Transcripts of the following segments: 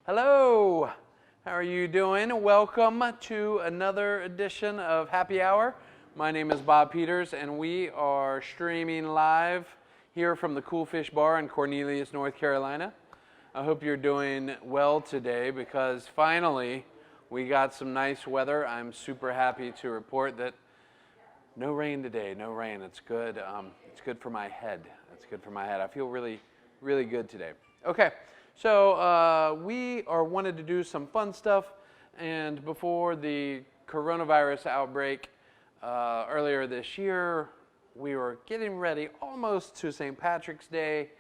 Hello, how are you doing? Welcome to another edition of Happy Hour. My name is Bob Peters, and we are streaming live here from the Cool Fish Bar in Cornelius, North Carolina. I hope you're doing well today because finally we got some nice weather. I'm super happy to report that no rain today, no rain. It's good. It's good for my head. It's good for my head. I feel really, really good today. Okay. So we wanted to do some fun stuff, and before the coronavirus outbreak earlier this year, we were getting ready almost to St. Patrick's Day,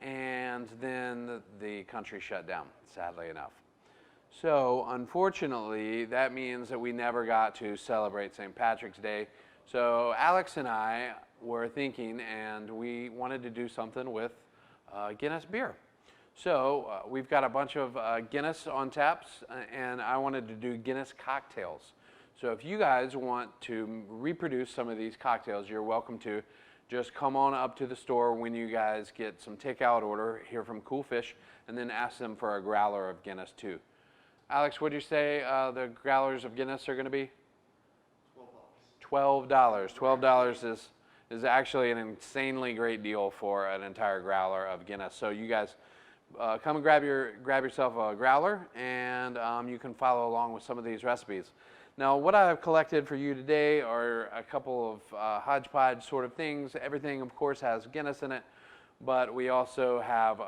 and then the country shut down, sadly enough. So unfortunately, that means that we never got to celebrate St. Patrick's Day. So Alex and I were thinking, and we wanted to do something with Guinness beer. So we've got a bunch of Guinness on taps, and I wanted to do Guinness Cocktails. So if you guys want to reproduce some of these cocktails, you're welcome to. Just come on up to the store when you guys get some takeout order here from Cool Fish, and then ask them for a growler of Guinness too. Alex, what did you say the growlers of Guinness are going to be? $12. $12 is actually an insanely great deal for an entire growler of Guinness. So you guys come and grab yourself a growler, and you can follow along with some of these recipes. Now, what I've collected for you today are a couple of hodgepodge sort of things. Everything, of course, has Guinness in it, but we also have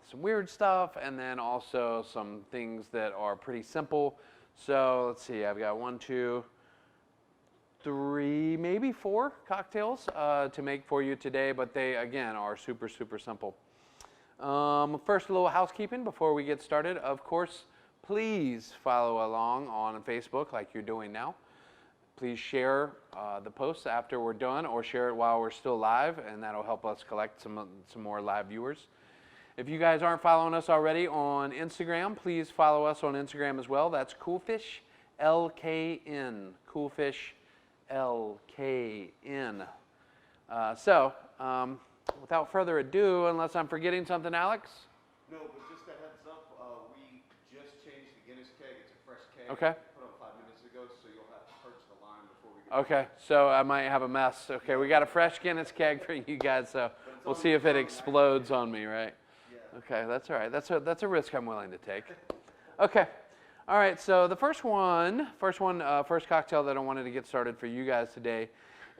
some weird stuff, and then also some things that are pretty simple. So let's see, I've got 1, 2, 3, maybe 4 cocktails to make for you today, but they, again, are super, super simple. First, a little housekeeping before we get started. Of course, please follow along on Facebook like you're doing now. Please share the posts after we're done, or share it while we're still live, and that'll help us collect some more live viewers. If you guys aren't following us already on Instagram, please follow us on Instagram as well. That's Coolfish LKN. Coolfish LKN. Without further ado, unless I'm forgetting something, Alex? No, but just a heads up, we just changed the Guinness keg. It's a fresh keg. Okay. Put up 5 minutes ago, so you'll have to purge the line before we get Okay, so I might have a mess. Okay, we got a fresh Guinness keg for you guys, so we'll see if it explodes on me, right? Yeah. Okay, that's all right. That's a risk I'm willing to take. Okay. All right, so the first cocktail that I wanted to get started for you guys today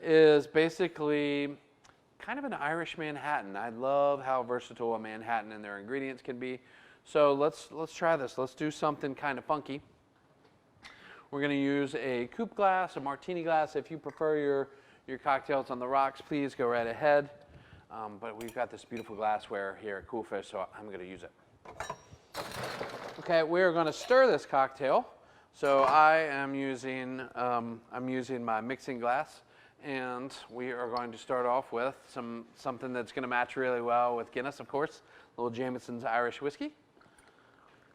is basically kind of an Irish Manhattan. I love how versatile a Manhattan and their ingredients can be. So let's try this. Let's do something kind of funky. We're going to use a coupe glass, a martini glass. If you prefer your cocktails on the rocks, please go right ahead. But we've got this beautiful glassware here at Cool Fish, so I'm going to use it. Okay, we're going to stir this cocktail. So I am using my mixing glass. And we are going to start off with something that's going to match really well with Guinness, of course, a little Jameson's Irish whiskey.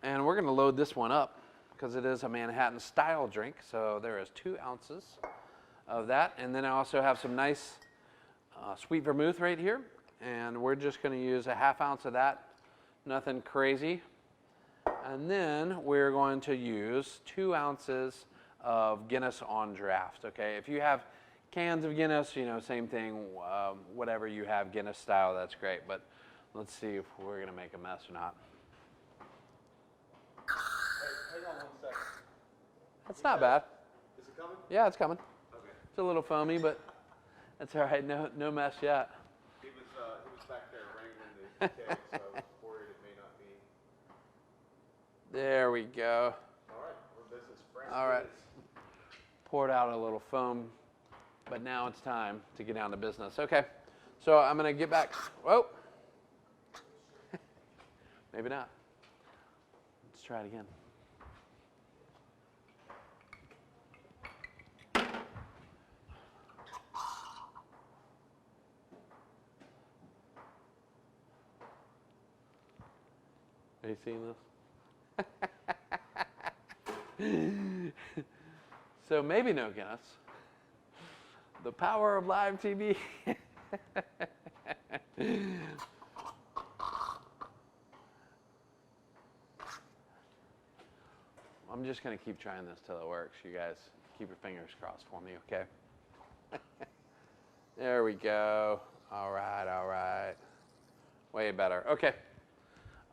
And we're going to load this one up because it is a Manhattan style drink. So there is 2 ounces of that. And then I also have some nice sweet vermouth right here. And we're just going to use a ½ ounce of that, nothing crazy. And then we're going to use 2 ounces of Guinness on draft. Okay, if you have cans of Guinness, same thing, whatever you have, Guinness style, that's great. But let's see if we're going to make a mess or not. Hey, hang on 1 second. That's not bad. Is it coming? Yeah, it's coming. Okay. It's a little foamy, but that's all right. No mess yet. He was back there wrangling the keg, so I was worried it may not be. There we go. All right. Well, this is fresh. All right. Poured out a little foam. But now it's time to get down to business. Okay, so I'm going to get back. Whoa. Maybe not. Let's try it again. Are you seeing this? So maybe no Guinness. The power of live TV. I'm just going to keep trying this till it works. You guys keep your fingers crossed for me, okay? There we go. All right. Way better. Okay.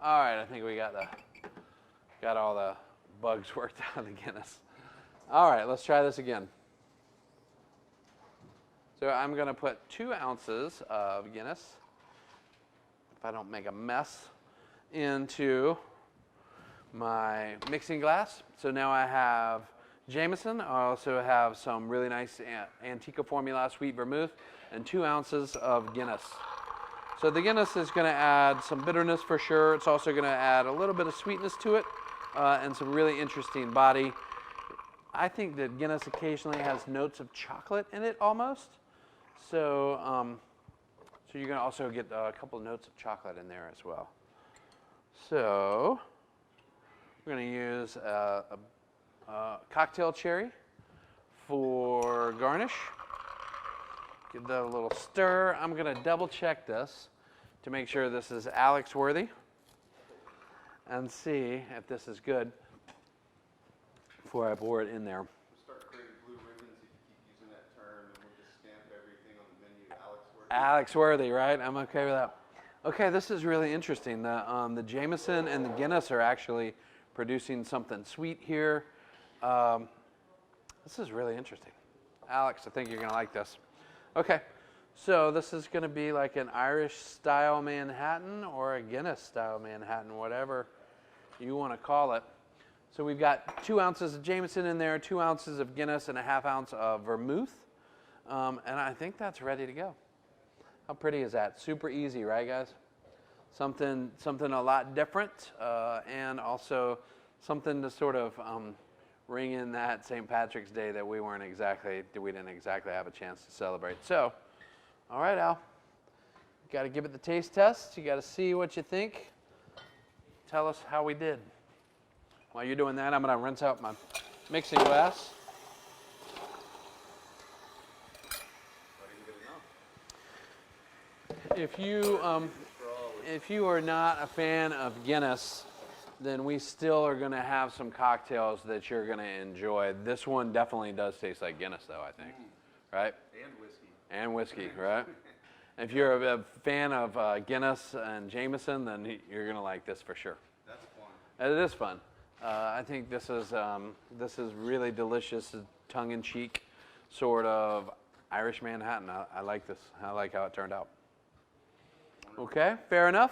All right, I think we got all the bugs worked out of the Guinness. All right, let's try this again. So I'm going to put 2 ounces of Guinness, if I don't make a mess, into my mixing glass. So now I have Jameson. I also have some really nice Antica Formula sweet vermouth and 2 ounces of Guinness. So the Guinness is going to add some bitterness for sure. It's also going to add a little bit of sweetness to it and some really interesting body. I think that Guinness occasionally has notes of chocolate in it almost. So, so you're going to also get a couple of notes of chocolate in there as well. So we're going to use a cocktail cherry for garnish. Give that a little stir. I'm going to double check this to make sure this is Alex worthy and see if this is good before I pour it in there. We'll start creating blue ribbons if you keep using that term, and we'll just stamp everything on the menu Alex worthy. Alex worthy, right? I'm okay with that. Okay, this is really interesting. The Jameson and the Guinness are actually producing something sweet here. This is really interesting. Alex, I think you're going to like this. Okay, so this is going to be like an Irish-style Manhattan or a Guinness-style Manhattan, whatever you want to call it. So we've got 2 ounces of Jameson in there, 2 ounces of Guinness, and a ½ ounce of vermouth. And I think that's ready to go. How pretty is that? Super easy, right, guys? Something a lot different, and also something to sort of ring in that St. Patrick's Day that we didn't exactly have a chance to celebrate. So, all right, Al, you got to give it the taste test. You got to see what you think. Tell us how we did. While you're doing that, I'm going to rinse out my mixing glass. If you are not a fan of Guinness, then we still are going to have some cocktails that you're going to enjoy. This one definitely does taste like Guinness, though, I think. Right? And whiskey, right? If you're a fan of Guinness and Jameson, then you're going to like this for sure. That's fun. It is fun. I think this is really delicious, tongue-in-cheek sort of Irish Manhattan. I like this. I like how it turned out. Okay, fair enough.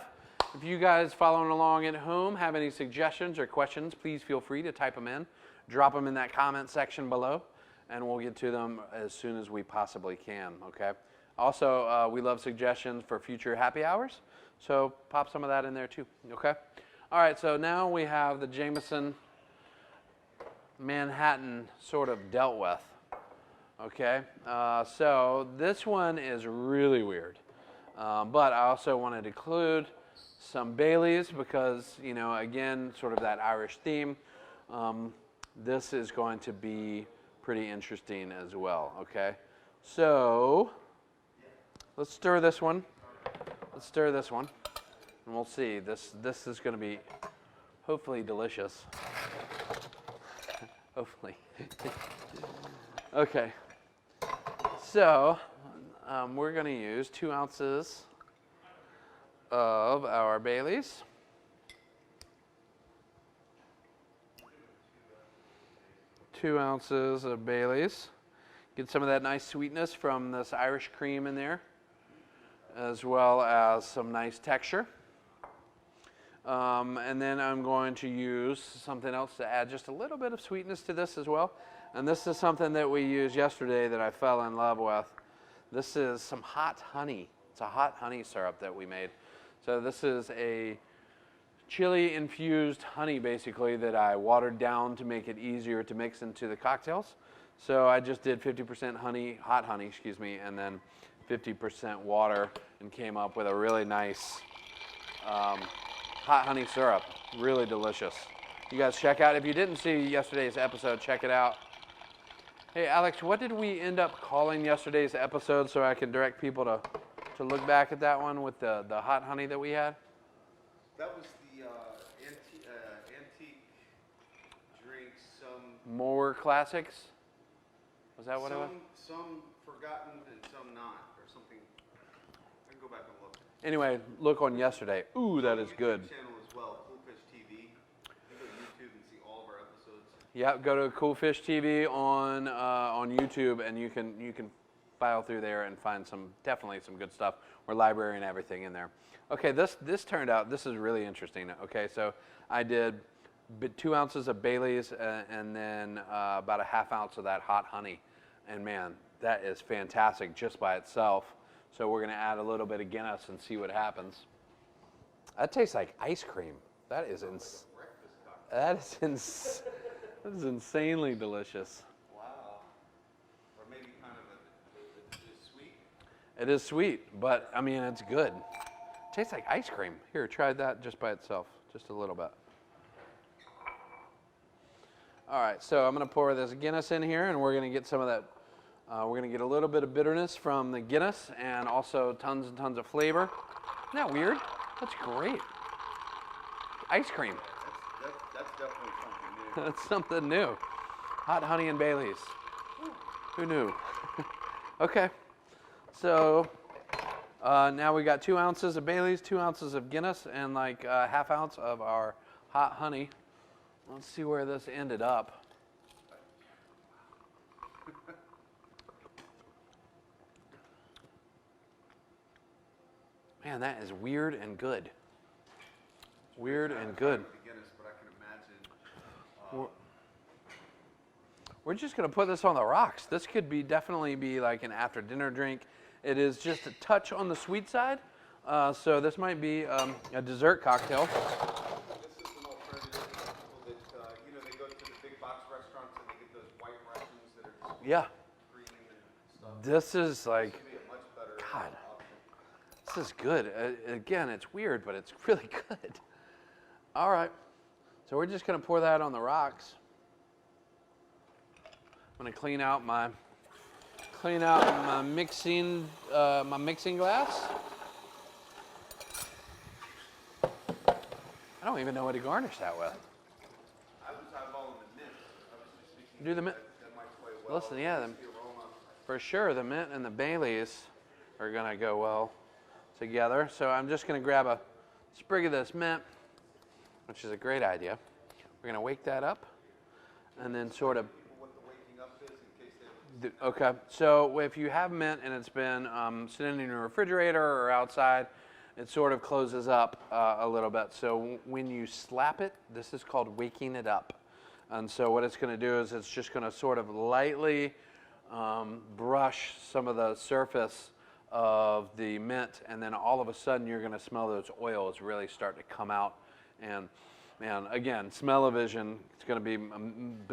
If you guys following along at home have any suggestions or questions, please feel free to type them in. Drop them in that comment section below, and we'll get to them as soon as we possibly can, okay? Also, we love suggestions for future happy hours, so pop some of that in there too, okay? All right, so now we have the Jameson Manhattan sort of dealt with, okay? So this one is really weird, but I also wanted to include some Baileys because, you know, again, sort of that Irish theme. This is going to be pretty interesting as well, okay? So let's stir this one. And we'll see. This is going to be hopefully delicious. Hopefully. Okay. So we're going to use 2 ounces of our Baileys. Two ounces of Baileys. Get some of that nice sweetness from this Irish cream in there, as well as some nice texture. And then I'm going to use something else to add just a little bit of sweetness to this as well. And this is something that we used yesterday that I fell in love with. This is some hot honey. It's a hot honey syrup that we made. So this is a chili-infused honey, basically, that I watered down to make it easier to mix into the cocktails. So I just did 50% honey, hot honey, excuse me, and then 50% water, and came up with a really nice hot honey syrup. Really delicious. You guys check out, if you didn't see yesterday's episode, check it out. Hey, Alex, what did we end up calling yesterday's episode so I can direct people to look back at that one with the hot honey that we had? That was the antique drinks More classics? Was that what it was? Some forgotten and some not, or something. I can go back and look. Anyway, look on yesterday. Ooh, that is good. Channel as well, Cool Fish TV. You can go to YouTube and see all of our episodes. Yeah, go to Cool Fish TV on YouTube, and you can file through there and find definitely some good stuff. We're library and everything in there. Okay, this turned out, this is really interesting. Okay, so I did 2 ounces of Bailey's and then about a ½ ounce of that hot honey. And man, that is fantastic just by itself. So we're gonna add a little bit of Guinness and see what happens. That tastes like ice cream. That is insanely delicious. Wow. Or maybe kind of a sweet. It is sweet, but I mean, it's good. It tastes like ice cream. Here, try that just by itself, just a little bit. All right, so I'm going to pour this Guinness in here, and we're going to get some of that. We're going to get a little bit of bitterness from the Guinness, and also tons and tons of flavor. Isn't that weird? That's great. Ice cream. That's definitely something new. That's something new. Hot honey and Bailey's. Who knew? Okay, so now we got 2 ounces of Bailey's, 2 ounces of Guinness, and like a ½ ounce of our hot honey. Let's see where this ended up. Man, that is weird and good. Weird and good. We're just going to put this on the rocks. This could definitely be like an after dinner drink. It is just a touch on the sweet side. So this might be a dessert cocktail. Yeah. This is like, God, this is good. Again, it's weird, but it's really good. All right. So we're just going to pour that on the rocks. I'm going to clean out my mixing glass. I don't even know what to garnish that with. I was eyeballing the mint. I was just thinking Do the mint. That might play well. Listen, yeah, for sure, the mint and the Baileys are going to go well together. So I'm just going to grab a sprig of this mint, which is a great idea. We're going to wake that up, and then sort of. What the waking up is in case they. Okay, so if you have mint and it's been sitting in your refrigerator or outside, it sort of closes up a little bit. So when you slap it, this is called waking it up. And so what it's going to do is it's just going to sort of lightly brush some of the surface of the mint, and then all of a sudden you're going to smell those oils really start to come out. And man, again, smell-o-vision, it's going to be a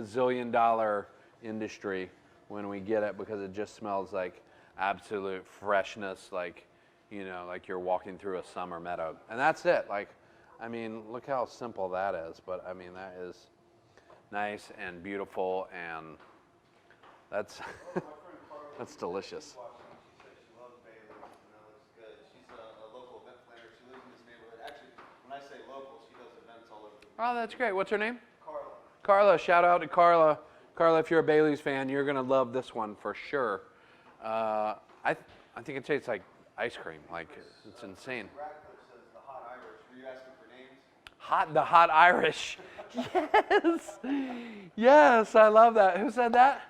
bazillion-dollar industry when we get it, because it just smells like absolute freshness, like, you know, like you're walking through a summer meadow. And that's it. Like, I mean, look how simple that is. But I mean, that is nice and beautiful, and that's that's delicious. She loves Bailey's, and that looks good. She's a local event planner. She lives in this neighborhood. Actually, when I say local, she does events all over the week. Oh, that's great. What's her name? Carla. Carla. Shout out to Carla. Carla, if you're a Bailey's fan, you're going to love this one for sure. I think it tastes like ice cream. Like, it's insane. Radcliffe says the hot Irish. Were you asking for names? The hot Irish. Yes. Yes, I love that. Who said that?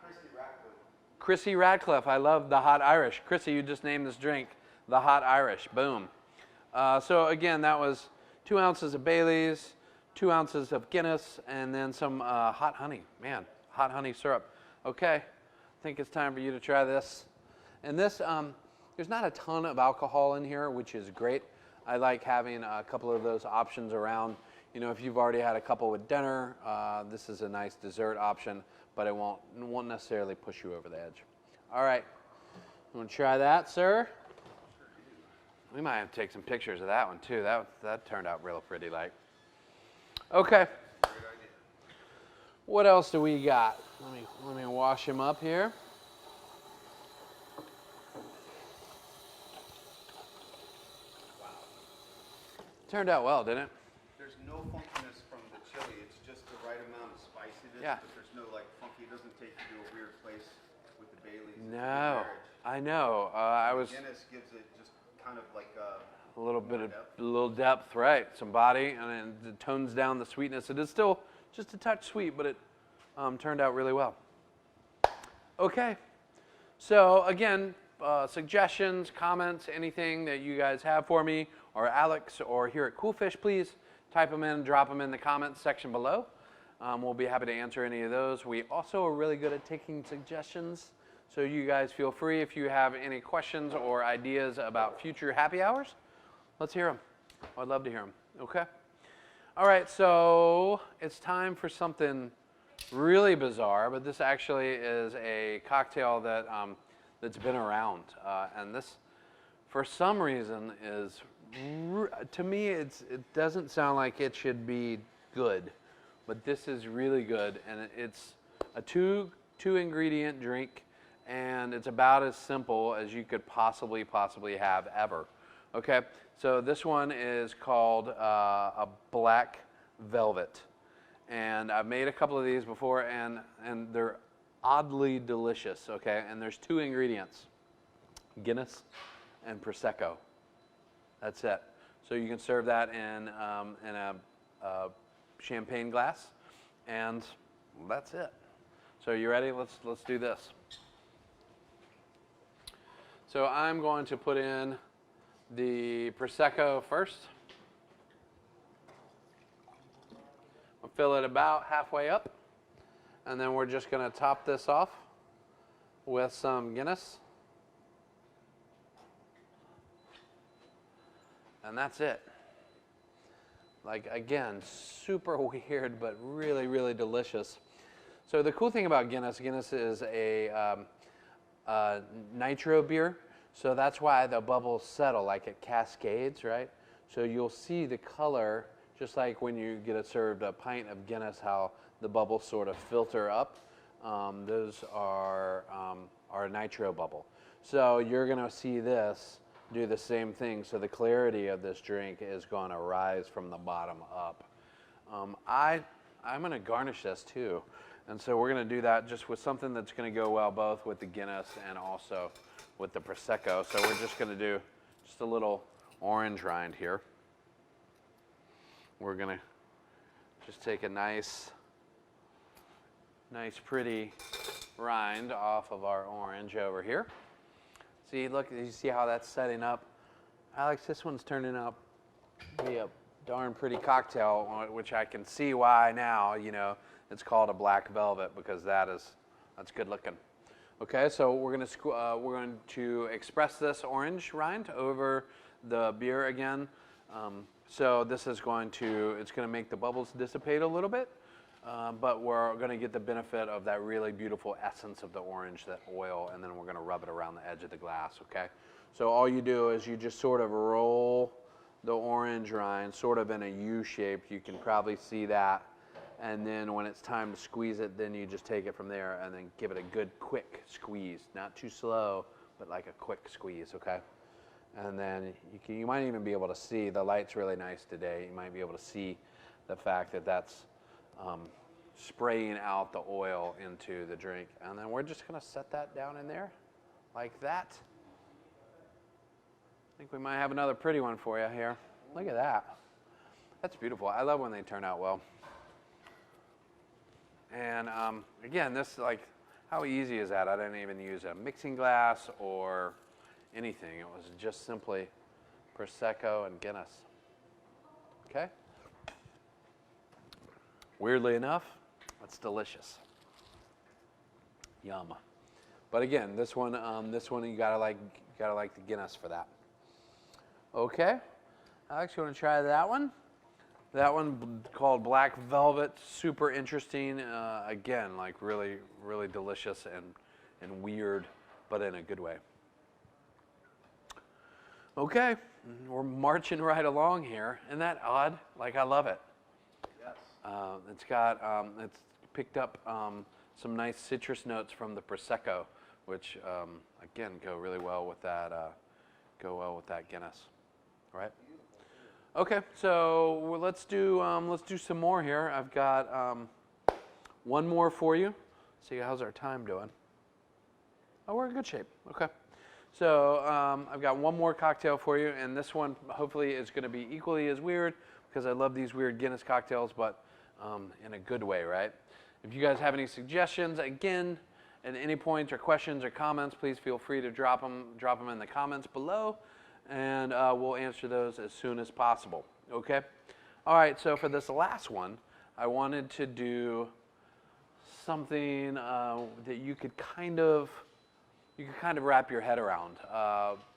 Chrissy Radcliffe. Chrissy Radcliffe. I love the hot Irish. Chrissy, you just named this drink the hot Irish. Boom. So again, that was 2 ounces of Bailey's, 2 ounces of Guinness, and then some hot honey. Man, hot honey syrup. Okay, I think it's time for you to try this. And this, there's not a ton of alcohol in here, which is great. I like having a couple of those options around. You know, if you've already had a couple with dinner, this is a nice dessert option, but it won't necessarily push you over the edge. All right, you want to try that, sir? We might have to take some pictures of that one too. That turned out real pretty, like. Okay. What else do we got? Let me wash him up here. Turned out well, didn't it? There's no funkiness from the chili. It's just the right amount of spiciness. Yeah. There's no like funky. It doesn't take you to a weird place with the Baileys. It's a good No, marriage. I know. I was Guinness gives it just kind of like a little bit more of depth. a little depth, right? Some body, and then it tones down the sweetness. It is still just a touch sweet, but it turned out really well. Okay, so again, suggestions, comments, anything that you guys have for me, or Alex, or here at Cool Fish, please type them in, drop them in the comments section below. We'll be happy to answer any of those. We also are really good at taking suggestions, so you guys feel free if you have any questions or ideas about future happy hours. Let's hear them. I'd love to hear them. Okay? All right, so it's time for something really bizarre, but this actually is a cocktail that that's been around, and this, for some reason, is to me it doesn't sound like it should be good, but this is really good, and it's a two ingredient drink, and it's about as simple as you could possibly have ever. Okay, so this one is called a Black Velvet. And I've made a couple of these before, and they're oddly delicious, okay? And there's two ingredients, Guinness and Prosecco. That's it. So you can serve that in a champagne glass, and that's it. So you ready? Let's do this. So I'm going to put in the Prosecco first. We'll fill it about halfway up, and then we're just going to top this off with some Guinness. And that's it. Like, again, super weird, but really, really delicious. So the cool thing about Guinness is a nitro beer. So that's why the bubbles settle, like it cascades, right? So you'll see the color, just like when you get served a pint of Guinness, how the bubbles sort of filter up. Those are a nitro bubble. So you're going to see this do the same thing. So the clarity of this drink is going to rise from the bottom up. I'm going to garnish this too. And so we're going to do that just with something that's going to go well both with the Guinness and also with the Prosecco. So we're just going to do just a little orange rind here. We're going to just take a nice pretty rind off of our orange over here. See, look, you see how that's setting up? Alex, this one's turning out to be a darn pretty cocktail, which I can see why now, you know, it's called a Black Velvet, because that's good looking. Okay, so we're going to express this orange rind over the beer again. So this is it's going to make the bubbles dissipate a little bit, but we're going to get the benefit of that really beautiful essence of the orange, that oil, and then we're going to rub it around the edge of the glass, okay? So all you do is you just sort of roll the orange rind sort of in a U shape. You can probably see that. And then when it's time to squeeze it, then you just take it from there and then give it a good quick squeeze. Not too slow, but like a quick squeeze, okay? And then you might even be able to see, the light's really nice today, you might be able to see the fact that that's spraying out the oil into the drink. And then we're just going to set that down in there like that. I think we might have another pretty one for you here. Look at that. That's beautiful. I love when they turn out well. And again, this, like, how easy is that? I didn't even use a mixing glass or anything. It was just simply Prosecco and Guinness. Okay? Weirdly enough, that's delicious. Yum. But again, this one you gotta like the Guinness for that. Okay, Alex, you want to try that one? That one called Black Velvet, super interesting. Again, like really, really delicious and weird, but in a good way. Okay, we're marching right along here. Isn't that odd? Like, I love it. Yes. It's picked up some nice citrus notes from the Prosecco, which again go really well with that. Guinness, right? Okay, so let's do some more here. I've got one more for you. See, how's our time doing? Oh, we're in good shape. Okay. So I've got one more cocktail for you, and this one hopefully is going to be equally as weird because I love these weird Guinness cocktails, but in a good way, right? If you guys have any suggestions, again, at any points or questions or comments, please feel free to drop them in the comments below, and we'll answer those as soon as possible. Okay? All right. So for this last one, I wanted to do something that you could kind of wrap your head around,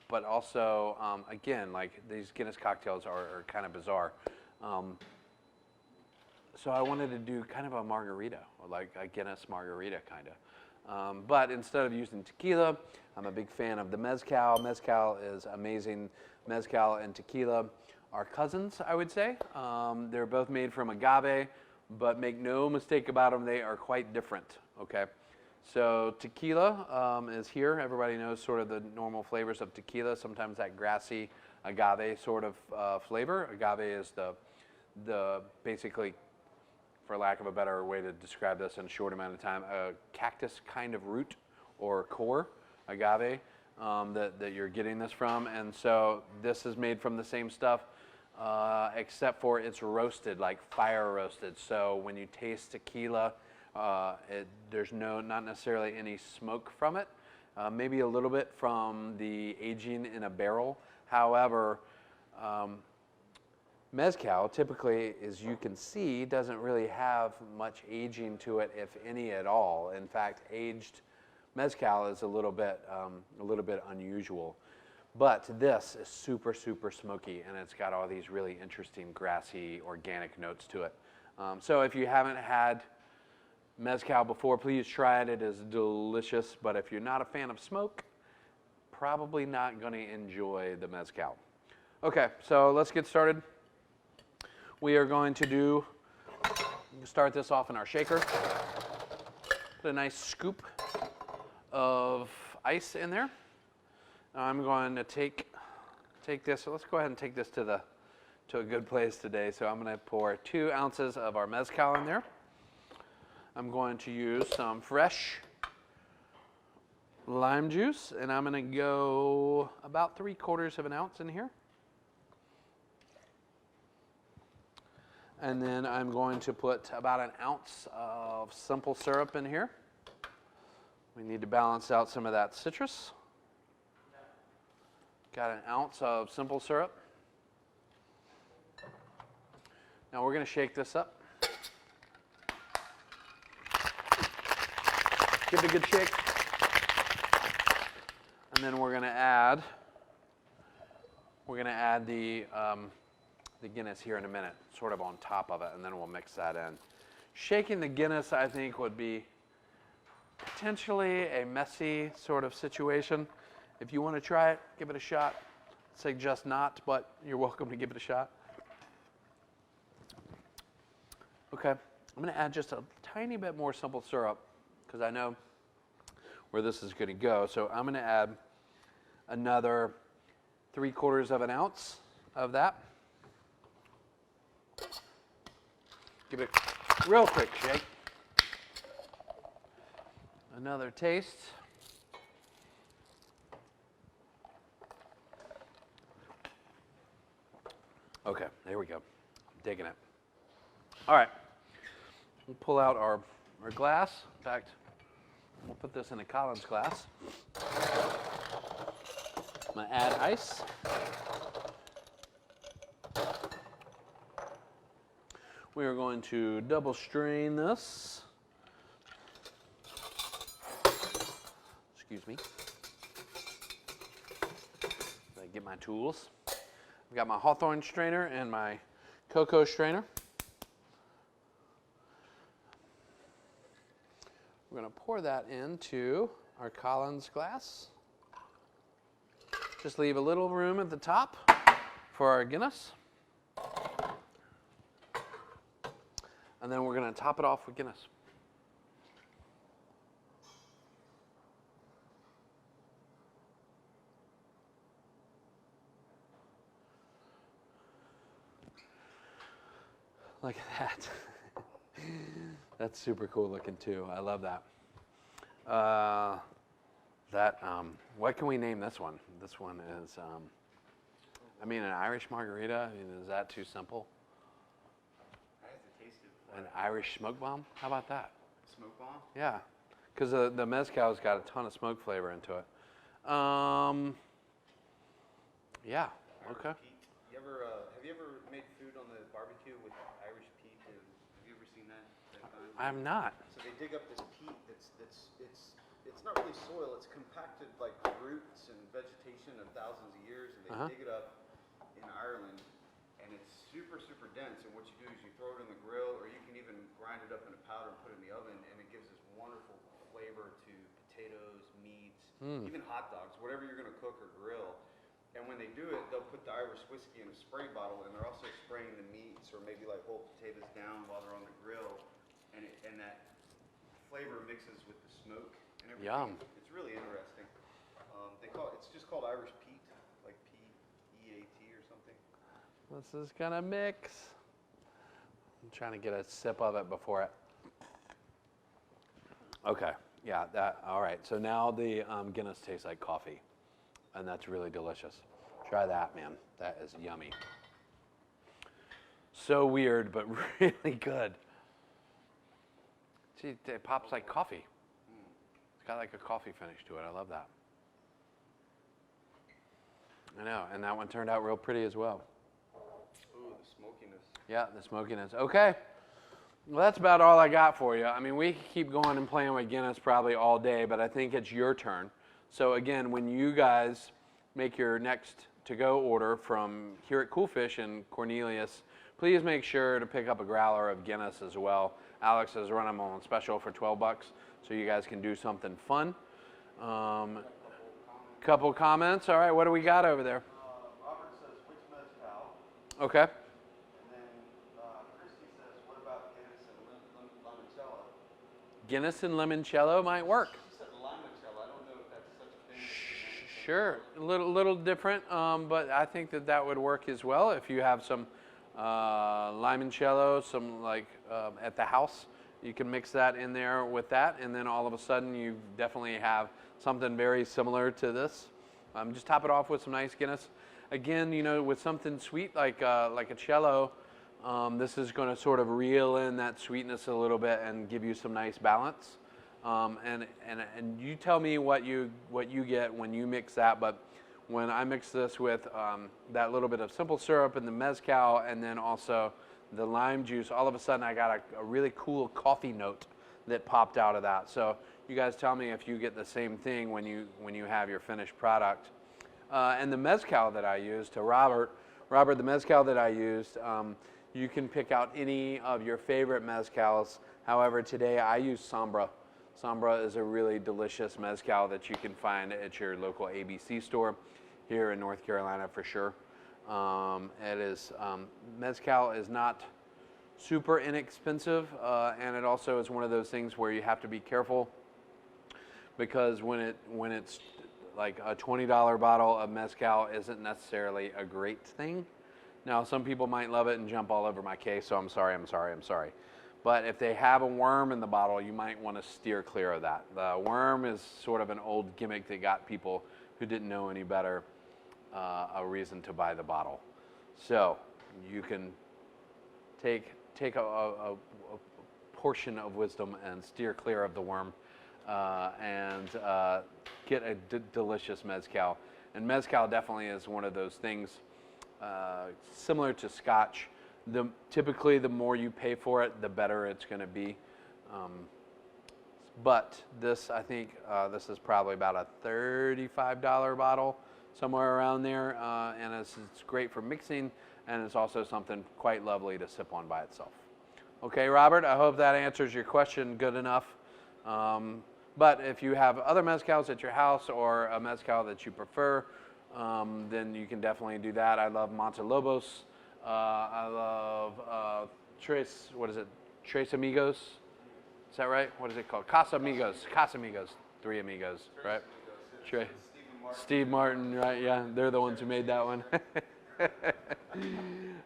but also, again, like these Guinness cocktails are kind of bizarre. So I wanted to do kind of a margarita, or like a Guinness margarita kind of. But instead of using tequila, I'm a big fan of the mezcal. Mezcal is amazing. Mezcal and tequila are cousins, I would say. They're both made from agave, but make no mistake about them, they are quite different, okay? So tequila is here. Everybody knows sort of the normal flavors of tequila, sometimes that grassy agave sort of flavor. Agave is the basically, for lack of a better way to describe this in a short amount of time, a cactus kind of root or core, agave, that you're getting this from. And so this is made from the same stuff, except for it's roasted, like fire roasted. So when you taste tequila, there's not necessarily any smoke from it, maybe a little bit from the aging in a barrel. However, mezcal typically, as you can see, doesn't really have much aging to it, if any at all. In fact, aged mezcal is a little bit unusual. But this is super, super smoky, and it's got all these really interesting grassy organic notes to it. So if you haven't had mezcal before, please try it. It is delicious, but if you're not a fan of smoke, probably not going to enjoy the mezcal. Okay, so let's get started. We are going to start this off in our shaker. Put a nice scoop of ice in there. I'm going to take this. So let's go ahead and take this to a good place today. So I'm going to pour 2 ounces of our mezcal in there. I'm going to use some fresh lime juice, and I'm going to go about 3/4 of an ounce in here. And then I'm going to put about an ounce of simple syrup in here. We need to balance out some of that citrus. Got an ounce of simple syrup. Now we're going to shake this up. Give it a good shake. And then we're going to add the Guinness here in a minute, sort of on top of it, and then we'll mix that in. Shaking the Guinness, I think, would be potentially a messy sort of situation. If you want to try it, give it a shot. I'd suggest not, but you're welcome to give it a shot. Okay, I'm going to add just a tiny bit more simple syrup because I know where this is going to go. So I'm going to add another 3/4 of an ounce of that. Give it a real quick shake. Another taste. Okay, there we go. I'm digging it. All right, we'll pull out our glass. In fact, we'll put this in a Collins glass. I'm going to add ice. We are going to double strain this. Excuse me. So I get my tools. I've got my Hawthorne strainer and my cocoa strainer. We're going to pour that into our Collins glass. Just leave a little room at the top for our Guinness. And then we're going to top it off with Guinness. Look at that. That's super cool looking too. I love that. What can we name this one? This one is, I mean, an Irish margarita. I mean, is that too simple? I have to taste it. An Irish smoke bomb? How about that? Smoke bomb? Yeah, because the mezcal's got a ton of smoke flavor into it. Yeah. Okay. Peat. Have you ever made food on the barbecue with Irish peat? Have you ever seen that? I'm not. So they dig up this peat it's not really soil. It's compacted like roots and vegetation of thousands of years, and they dig it up in Ireland, and it's super dense. And what you do is you throw it in the grill, or you can even grind it up in a powder and put it in the oven, and it gives this wonderful flavor to potatoes, meats, even hot dogs, whatever you're going to cook or grill. And when they do it, they'll put the Irish whiskey in a spray bottle, and they're also spraying the meats or maybe like whole potatoes down while they're on the grill, and that flavor mixes with the smoke and everything. Yum. It's really interesting. It's just called Irish peat, like P-E-A-T or something. This is gonna mix. I'm trying to get a sip of it before it. Okay. Yeah. All right. So now the Guinness tastes like coffee. And that's really delicious. Try that, man. That is yummy. So weird, but really good. See, it pops like coffee. It's got like a coffee finish to it. I love that. I know, and that one turned out real pretty as well. Ooh, the smokiness. Yeah, the smokiness. Okay. Well, that's about all I got for you. I mean, we could keep going and playing with Guinness probably all day, but I think it's your turn. So again, when you guys make your next to-go order from here at Cool Fish and Cornelius, please make sure to pick up a growler of Guinness as well. Alex has run them on special for $12, so you guys can do something fun. Couple comments. All right, what do we got over there? Robert says, which mezcal? Okay. And then Christy says, what about Guinness and limoncello? Guinness and limoncello might work. She said limoncello. I don't know if that's such a thing. Sure, a little different, but I think that would work as well. If you have some limoncello, some like at the house, you can mix that in there with that, and then all of a sudden you definitely have something very similar to this. Just top it off with some nice Guinness. Again, you know, with something sweet like a cello, this is going to sort of reel in that sweetness a little bit and give you some nice balance. And you tell me what you get when you mix that. But when I mix this with that little bit of simple syrup and the mezcal, and then also the lime juice, all of a sudden I got a really cool coffee note that popped out of that. So you guys tell me if you get the same thing when you have your finished product. And the mezcal that I used, to Robert, the mezcal that I used, you can pick out any of your favorite mezcals. However, today I use Sombra. Sombra is a really delicious mezcal that you can find at your local ABC store here in North Carolina for sure. Mezcal is not super inexpensive, and it also is one of those things where you have to be careful, because when it's like a $20 bottle of mezcal isn't necessarily a great thing. Now, some people might love it and jump all over my case, so I'm sorry. But if they have a worm in the bottle, you might want to steer clear of that. The worm is sort of an old gimmick that got people who didn't know any better a reason to buy the bottle. So you can take a portion of wisdom and steer clear of the worm, and get a delicious mezcal. And mezcal definitely is one of those things similar to Scotch. Typically, the more you pay for it, the better it's going to be. But this, I think, this is probably about a $35 bottle, somewhere around there, and it's great for mixing, and it's also something quite lovely to sip on by itself. Okay, Robert, I hope that answers your question good enough. But if you have other mezcals at your house or a mezcal that you prefer, then you can definitely do that. I love Montelobos. I love Tres Amigos. Is that right? What is it called? Casamigos. Three Amigos, right? Steve Martin, right? Yeah, they're the ones who made that one.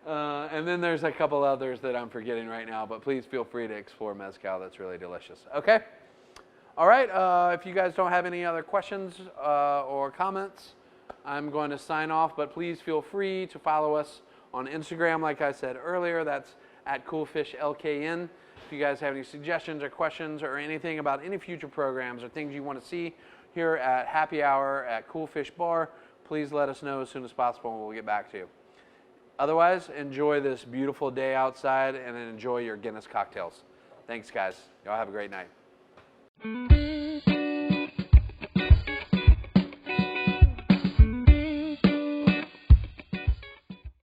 And then there's a couple others that I'm forgetting right now, but please feel free to explore mezcal. That's really delicious. Okay. All right. If you guys don't have any other questions or comments, I'm going to sign off, but please feel free to follow us on Instagram. Like I said earlier, that's at CoolFishLKN. If you guys have any suggestions or questions or anything about any future programs or things you want to see here at Happy Hour at Cool Fish Bar, please let us know as soon as possible and we'll get back to you. Otherwise, enjoy this beautiful day outside and enjoy your Guinness cocktails. Thanks, guys. Y'all have a great night.